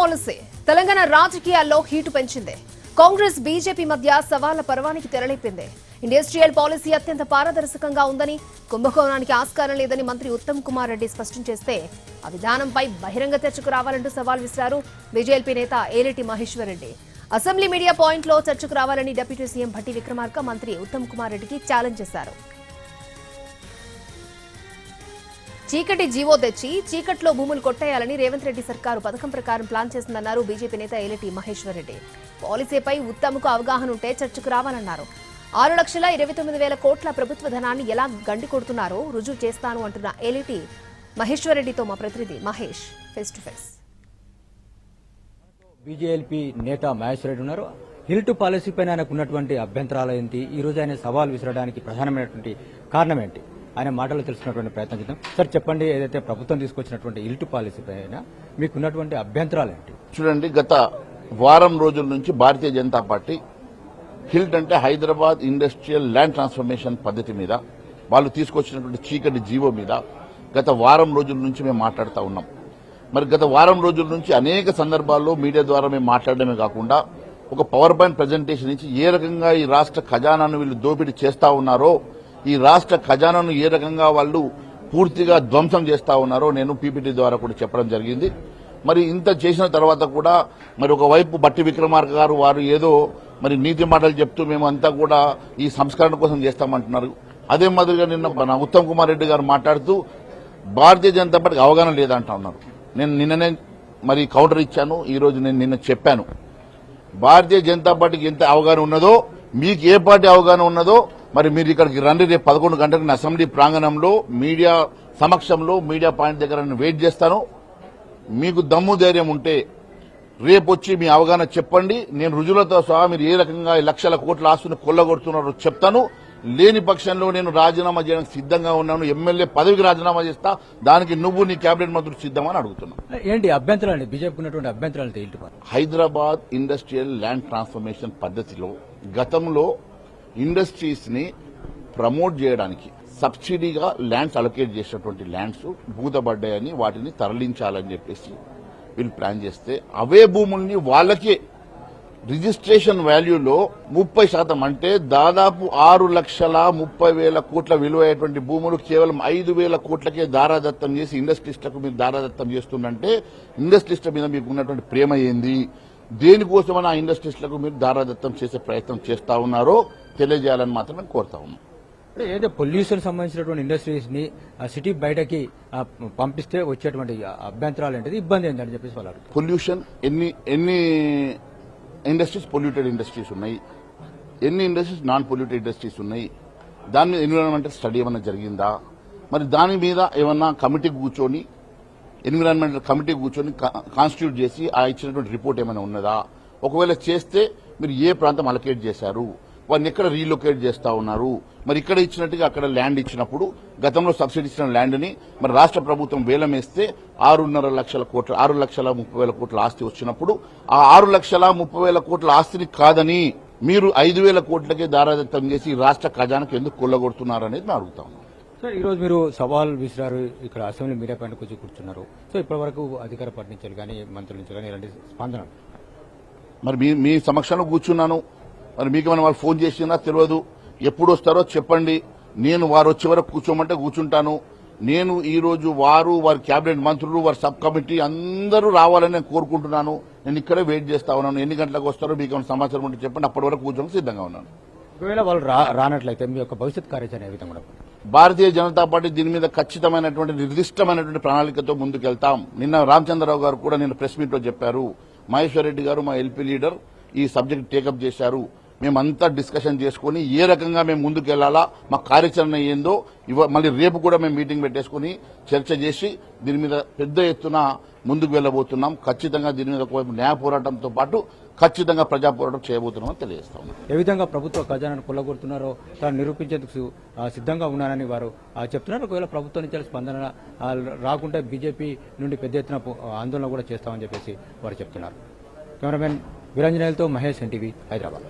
Policy Telangana రాజకీయాల్లో heat పెంచింది. Congress BJP మధ్య సవాళ్ల పర్వానికి తెరలేపింది. ఇండస్ట్రియల్ పాలసీ అత్యంత పారదర్శకంగా ఉందని, కుంభకోణానికి ఆస్కారం లేదని మంత్రి ఉత్తమ్ కుమార్ రెడ్డి స్పష్టం చేస్తే ఆ విధానంపై బహిరంగ చర్చకు రావాలంటూ సవాల్ విసిరారు బీజేపీ నేత Eleti Maheshwar Reddy. Assembly media point లో చర్చకు రావాలని డిప్యూటీ సీఎం భట్టి విక్రమార్క మంత్రి ఉత్తమ్ కుమార్ రెడ్డికి ఛాలెంజ్ చేశారు. చీకటి జీవో తెచ్చి చీకట్లో భూములు కొట్టేయాలని రేవంత్ రెడ్డి సర్కారు పథకం ప్రకారం ప్లాన్ చేసిందన్నారు బీజేపీ నేత ఏలేటి మహేశ్వర్ రెడ్డి. పాలసీపై ఉత్తమ్కు అవగాహన ఉంటే చర్చకు రావాలన్నారు. 6,29,000 కోట్ల ప్రభుత్వ ధనాన్ని ఎలా గండి కొడుతున్నారో రుజువు చేస్తాను అంటున్న ఏలేటి మహేశ్వర్ రెడ్డితో మా ప్రతినిధి Mahesh face to face. BJP నేత మహేశ్వర్ రెడ్డి ఉన్నారు. హిల్టు పాలసీపై ఆయనకు ఉన్నటువంటి అభ్యంతరాలు ఏంటి, ఈ రోజు ఆయన సవాల్ విసరడానికి ప్రధానమైనటువంటి కారణం ఏంటి, ఆయన మాటలు తెలుసుకున్నటువంటి ప్రయత్నం చేద్దాం. సార్ చెప్పండి, ఏదైతే ప్రభుత్వం తీసుకొచ్చినటువంటి హిల్టు పాలసీ పైన మీకున్నటువంటి అభ్యంతరాలు ఏంటి? చూడండి, గత వారం రోజుల నుంచి భారతీయ జనతా పార్టీ హిల్ట్ అంటే హైదరాబాద్ ఇండస్ట్రియల్ ల్యాండ్ ట్రాన్స్ఫర్మేషన్ పద్ధతి మీద, వాళ్ళు తీసుకొచ్చినటువంటి చీకటి జీవో మీద గత వారం రోజుల నుంచి మేము మాట్లాడుతూ ఉన్నాం. మరి గత వారం రోజుల నుంచి అనేక సందర్భాల్లో మీడియా ద్వారా మేము మాట్లాడడమే కాకుండా ఒక పవర్ పాయింట్ ప్రజెంటేషన్ ఇచ్చి ఏ రకంగా ఈ రాష్ట్ర ఖజానాను వీళ్ళు దోపిడీ చేస్తా ఉన్నారో, ఈ రాష్ట్ర ఖజానాను ఏ రకంగా వాళ్ళు పూర్తిగా ధ్వంసం చేస్తా ఉన్నారో నేను పీపీటీ ద్వారా కూడా చెప్పడం జరిగింది. మరి ఇంత చేసిన తర్వాత కూడా మరి ఒకవైపు భట్టి విక్రమార్క గారు వారు ఏదో మరి నీతి మాటలు చెప్తూ మేము అంతా కూడా ఈ సంస్కరణ కోసం చేస్తామంటున్నారు. అదే మాదిరిగా నిన్న మన ఉత్తమ్ కుమార్ రెడ్డి గారు మాట్లాడుతూ భారతీయ జనతా పార్టీకి అవగాహన లేదంటా ఉన్నారు. నేను నిన్ననే మరి కౌంటర్ ఇచ్చాను, ఈ రోజు నేను నిన్న చెప్పాను. భారతీయ జనతా పార్టీకి ఎంత అవగాహన ఉన్నదో, మీకు ఏ పార్టీ అవగాహన ఉన్నదో మరి మీరు ఇక్కడికి రండి. రేపు 11 గంటలకు అసెంబ్లీ ప్రాంగణంలో మీడియా సమక్షంలో మీడియా పాయింట్ దగ్గర నేను వెయిట్ చేస్తాను. మీకు దమ్ము ధైర్యం ఉంటే రేపు వచ్చి మీ అవగాహన చెప్పండి. నేను రుజువులతో సహా మీరు ఏ రకంగా లక్షల కోట్ల ఆస్తులను కొల్లగొడుతున్నారో చెప్తాను. లేని పక్షంలో నేను రాజీనామా చేయడానికి సిద్ధంగా ఉన్నాను. ఎమ్మెల్యే పదవికి రాజీనామా చేస్తా. దానికి నువ్వు నీ కేబినెట్ మంత్రులు సిద్ధమని అడుగుతున్నాను. ఏంటి అభ్యంతరాలు, బీజేపీ ఉన్నటువంటి అభ్యంతరాలు? హైదరాబాద్ ఇండస్ట్రియల్ ల్యాండ్ ట్రాన్స్ఫర్మేషన్ పద్ధతిలో గతంలో ఇండస్ట్రీస్ ని ప్రమోట్ చేయడానికి సబ్సిడీగా ల్యాండ్స్ అలొకేట్ చేసినటువంటి ల్యాండ్స్ భూతపడ్డాయని వాటిని తరలించాలని చెప్పేసి వీళ్ళు ప్లాన్ చేస్తే అవే భూముల్ని వాళ్ళకే రిజిస్ట్రేషన్ వాల్యూలో 30% అంటే దాదాపు 6,30,000 కోట్ల విలువైనటువంటి భూములు కేవలం 5,000 కోట్లకే దారాదత్తం చేసి ఇండస్ట్రీస్లకు మీరు దారాదత్తం చేస్తుందంటే ఇండస్ట్రీస్ల మీద మీకు ఉన్నటువంటి ప్రేమ ఏంది, దేనికోసమని ఆ ఇండస్ట్రీస్లకు మీరు దారాదత్తం చేసే ప్రయత్నం చేస్తా ఉన్నారో తెలియజేయాలని మాత్రమే కోరుతా ఉన్నాం. ఏదైతే పొల్యూషన్ సంబంధించినటువంటి ఇండస్ట్రీస్ ని సిటీ బయటకి పంపిస్తే వచ్చేటువంటి అభ్యంతరాలు ఏంటిది, ఇబ్బంది ఏంటని చెప్పేసి వాళ్ళు అడుగుతారు. పొల్యూషన్ ఎన్ని ఇండస్ట్రీస్ పొల్యూటెడ్ ఇండస్ట్రీస్ ఉన్నాయి, ఎన్ని ఇండస్ట్రీస్ నాన్ పొల్యూటెడ్ ఇండస్ట్రీస్ ఉన్నాయి, దాని మీద ఎన్విరాన్మెంటల్ స్టడీ ఏమన్నా జరిగిందా, మరి దాని మీద ఏమన్నా కమిటీ కూర్చొని ఎన్విరాన్మెంటల్ కమిటీ కూర్చొని కాన్స్టిట్యూట్ చేసి ఆ ఇచ్చినటువంటి రిపోర్ట్ ఏమైనా ఉన్నదా, ఒకవేళ చేస్తే మీరు ఏ ప్రాంతం అలొకేట్ చేశారు, వారిని ఎక్కడ రీలొకేట్ చేస్తా ఉన్నారు, మరి ఇక్కడ ఇచ్చినట్టుగా అక్కడ ల్యాండ్ ఇచ్చినప్పుడు గతంలో సబ్సిడీ ఇచ్చిన ల్యాండ్ ని మరి రాష్ట్ర ప్రభుత్వం వేలం వేస్తే 6,30,000 కోట్ల ఆస్తి వచ్చినప్పుడు ఆ 6,30,000 కోట్ల ఆస్తిని కాదని మీరు 5,000 కోట్లకే దారాదత్తం చేసి రాష్ట్ర ఖజానాకు ఎందుకు కొల్లగొడుతున్నారనేది నేను అడుగుతా ఉన్నాను. సార్, ఈ రోజు మీరు సవాల్ విసిరారు, ఇక్కడ అసెంబ్లీ మీడియా పైన వచ్చి కూర్చున్నారు. సో ఇప్పటి వరకు అధికార పార్టీ నుంచి కానీ మంత్రుల నుంచి కానీ ఇలాంటి స్పందన? మరి మీ సమక్షంలో కూర్చున్నాను. మరి మీకు ఏమైనా వాళ్ళు ఫోన్ చేసినా తెలియదు. ఎప్పుడు వస్తారో చెప్పండి, నేను వారు వచ్చే వరకు కూర్చోమంటే కూర్చుంటాను. నేను ఈ రోజు వారి కేబినెట్ మంత్రులు, వారి సబ్ కమిటీ అందరూ రావాలని నేను కోరుకుంటున్నాను. నేను ఇక్కడే వెయిట్ చేస్తా ఉన్నాను. ఎన్ని గంటలకు వస్తారో మీకు ఏమైనా సమాచారం ఉంటే చెప్పండి, అప్పటి వరకు కూర్చోడానికి సిద్ధంగా ఉన్నాను. ఒకవేళ వాళ్ళు రానట్లయితే మీ యొక్క భవిష్యత్ కార్యాచరణ ఏ విధంగా? భారతీయ జనతా పార్టీ దీని మీద ఖచ్చితమైనటువంటి నిర్దిష్టమైనటువంటి ప్రణాళికతో ముందుకెళ్తాం. నిన్న రామచంద్రరావు గారు కూడా నిన్న ప్రెస్ మీట్ లో చెప్పారు. మహేశ్వర్ రెడ్డి గారు మా ఎల్పీ లీడర్ ఈ సబ్జెక్ట్ టేకప్ చేశారు. మేమంతా డిస్కషన్ చేసుకుని ఏ రకంగా మేము ముందుకు వెళ్లాలా, మా కార్యాచరణ ఏందో మళ్ళీ రేపు కూడా మేము మీటింగ్ పెట్టేసుకుని చర్చ చేసి దీని మీద పెద్ద ఎత్తున ముందుకు వెళ్లబోతున్నాం. ఖచ్చితంగా దీని మీద ఒకవైపు న్యాయ పోరాటంతో పాటు ఖచ్చితంగా ప్రజా పోరాటం చేయబోతున్నామని తెలియజేస్తాం. ఏ విధంగా ప్రభుత్వ ఖజానాను కొల్లగొడుతున్నారో తాను నిరూపించేందుకు సిద్ధంగా ఉన్నానని వారు చెప్తున్నారు. ఒకవేళ ప్రభుత్వం నుంచి స్పందన రాకుంటే బీజేపీ నుండి పెద్ద ఎత్తున ఆందోళన కూడా చేస్తామని చెప్పేసి వారు చెప్తున్నారు. కెమెరామెన్ వీరాంజనేయులతో మహేష్, ఎన్టీవీ, హైదరాబాద్.